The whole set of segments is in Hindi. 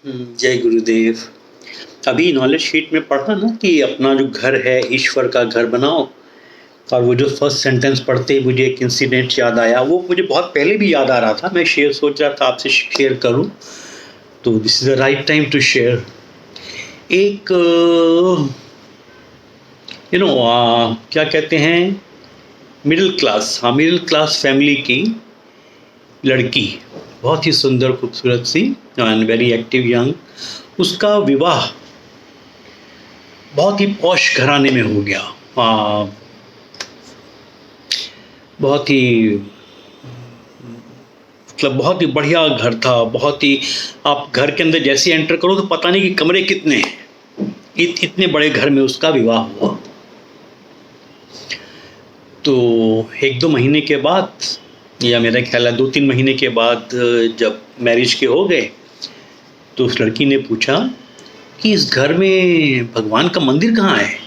जय गुरुदेव। अभी नॉलेज शीट में पढ़ा ना कि अपना जो घर है ईश्वर का घर बनाओ, और वो जो फर्स्ट सेंटेंस पढ़ते ही मुझे एक इंसिडेंट याद आया। वो मुझे बहुत पहले भी याद आ रहा था, मैं सोच रहा था आपसे शेयर करूं, तो this is the right time to share. एक क्या कहते हैं, मिडिल क्लास फैमिली की लड़की, बहुत ही सुंदर खूबसूरत सी एंड वेरी एक्टिव यंग, उसका विवाह बहुत ही पॉश घराने में हो गया। बहुत ही मतलब बहुत ही बढ़िया घर था। बहुत ही, आप घर के अंदर जैसे एंटर करो तो पता नहीं कि कमरे कितने हैं, इतने बड़े घर में उसका विवाह हुआ। तो 1-2 महीने के बाद, या मेरा ख्याल है 2-3 महीने के बाद, जब मैरिज के हो गए तो उस लड़की ने पूछा कि इस घर में भगवान का मंदिर कहाँ है।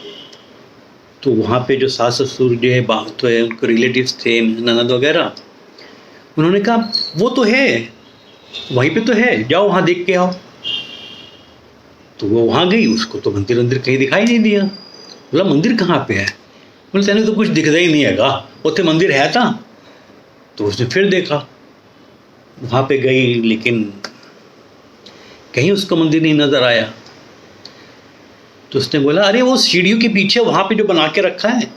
तो वहाँ पे जो सास ससुर जो है, तो है उनको रिलेटिव्स थे, ननद वगैरह, उन्होंने कहा वो तो है, वहीं पे तो है, जाओ वहाँ देख के आओ। तो वो वहाँ गई, उसको तो मंदिर कहीं दिखाई नहीं दिया। बोला मंदिर कहाँ पे है? बोले तेने तो कुछ दिखता ही नहीं हैगा, उत्थे मंदिर है था। तो उसने फिर देखा, वहाँ पे गई, लेकिन कहीं उसको मंदिर नहीं नजर आया। तो उसने बोला अरे वो सीढ़ियों के पीछे वहाँ पे जो बना के रखा है।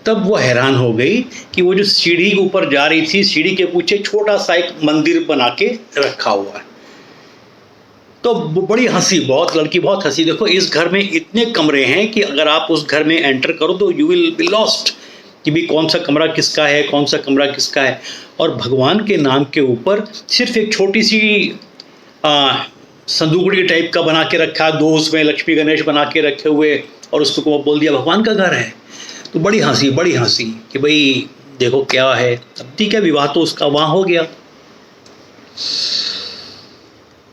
तब वो हैरान हो गई कि वो जो सीढ़ी के ऊपर जा रही थी, सीढ़ी के पीछे छोटा सा एक मंदिर बना के रखा हुआ है। तो बड़ी हंसी, लड़की बहुत हंसी। देखो इस घर में इतने कमरे हैं कि अगर आप उस घर में एंटर करो तो यू विल बी लॉस्ट कि भी कौन सा कमरा किसका है, कौन सा कमरा किसका है। और भगवान के नाम के ऊपर सिर्फ एक छोटी सी संदूकड़ी टाइप का बना के रखा, 2 उसमें लक्ष्मी गणेश बना के रखे हुए, और उसको बोल दिया भगवान का घर है। तो बड़ी हंसी कि भाई देखो क्या है। अब ठीक है, विवाह तो उसका वहाँ हो गया।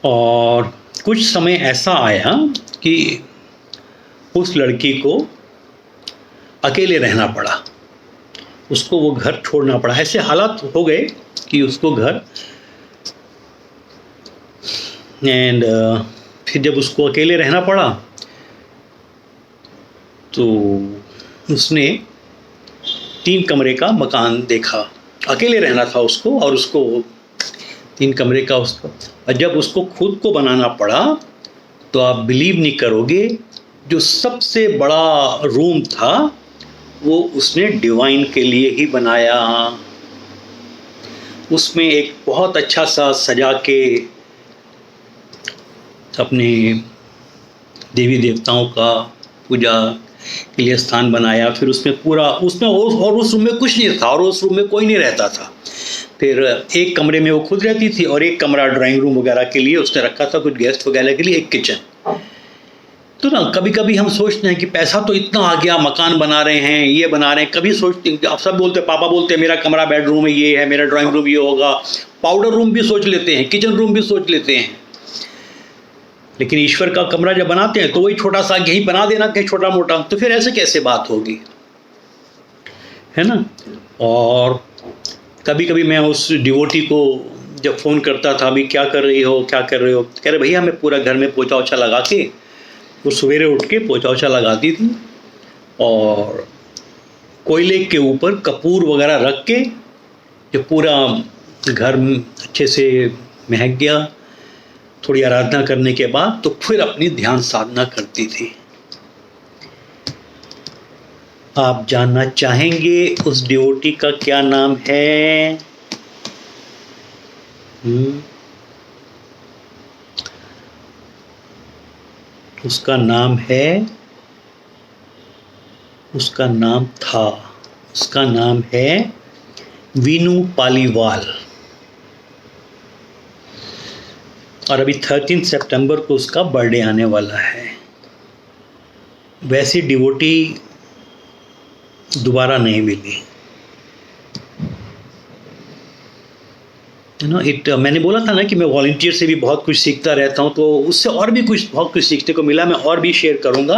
और कुछ समय ऐसा आया कि उस लड़की को अकेले रहना पड़ा, उसको वो घर छोड़ना पड़ा। ऐसे हालात हो गए कि उसको घर फिर जब उसको अकेले रहना पड़ा तो उसने 3 कमरे का मकान देखा। अकेले रहना था उसको, और उसको 3 कमरे का उसको, और जब उसको खुद को बनाना पड़ा तो आप बिलीव नहीं करोगे, जो सबसे बड़ा रूम था वो उसने डिवाइन के लिए ही बनाया। उसमें एक बहुत अच्छा सा सजा के अपने देवी देवताओं का पूजा के लिए स्थान बनाया। फिर उसमें और उस रूम में कुछ नहीं था, और उस रूम में कोई नहीं रहता था। फिर एक कमरे में वो खुद रहती थी, और एक कमरा ड्राइंग रूम वगैरह के लिए उसने रखा था, कुछ गेस्ट वगैरह के लिए एक किचन। तो ना कभी कभी हम सोचते हैं कि पैसा तो इतना आ गया, मकान बना रहे हैं, ये बना रहे हैं। कभी सोचते हैं, आप सब बोलते हैं, पापा बोलते हैं मेरा कमरा बेडरूम है, ये है, मेरा ड्राइंग रूम ये होगा। पाउडर रूम भी सोच लेते हैं, किचन रूम भी सोच लेते हैं। लेकिन ईश्वर का कमरा जब बनाते हैं तो वही छोटा सा यही बना देना, कहीं छोटा मोटा, तो फिर ऐसे कैसे बात होगी, है ना। और कभी कभी मैं उस डिवोटी को जब फ़ोन करता था, अभी क्या कर रही हो, कह रहे भैया मैं पूरा घर में पोछा ओछा लगा के, वो सवेरे उठ के पोछा ओछा लगाती थी, और कोयले के ऊपर कपूर वगैरह रख के जब पूरा घर अच्छे से महक गया, थोड़ी आराधना करने के बाद तो फिर अपनी ध्यान साधना करती थी। आप जानना चाहेंगे उस डिवोटी का क्या नाम है? उसका नाम है वीनू पालीवाल। और अभी 13 सितंबर को उसका बर्थडे आने वाला है। वैसी डिवोटी दोबारा नहीं मिली। मैंने बोला था ना कि मैं वॉलंटियर से भी बहुत कुछ सीखता रहता हूँ, तो उससे और भी बहुत कुछ सीखने को मिला। मैं और भी शेयर करूँगा।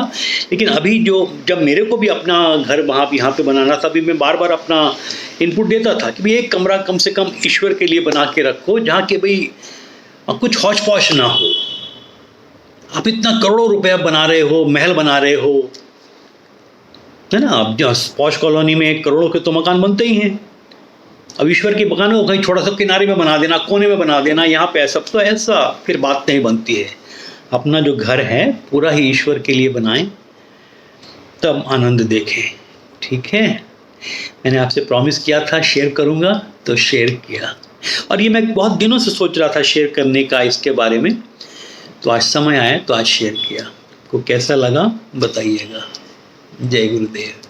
लेकिन अभी जब मेरे को भी अपना घर यहाँ पे बनाना था, अभी मैं बार बार अपना इनपुट देता था कि भाई एक कमरा कम से कम ईश्वर के लिए बना के रखो, जहाँ के भाई और कुछ हौच पौच ना हो। आप इतना करोड़ों रुपया बना रहे हो, महल बना रहे हो, है ना। अब पौश कॉलोनी में करोड़ों के तो मकान बनते ही हैं। अब ईश्वर के मकान को कहीं थोड़ा सा किनारे में बना देना, कोने में बना देना, यहाँ पे सब तो ऐसा फिर बात नहीं बनती है। अपना जो घर है पूरा ही ईश्वर के लिए बनाएं, तब आनंद देखें। ठीक है, मैंने आपसे प्रॉमिस किया था शेयर करूँगा, तो शेयर किया। और ये मैं बहुत दिनों से सोच रहा था शेयर करने का इसके बारे में, तो आज समय आया तो आज शेयर किया। आपको कैसा लगा बताइएगा। जय गुरुदेव।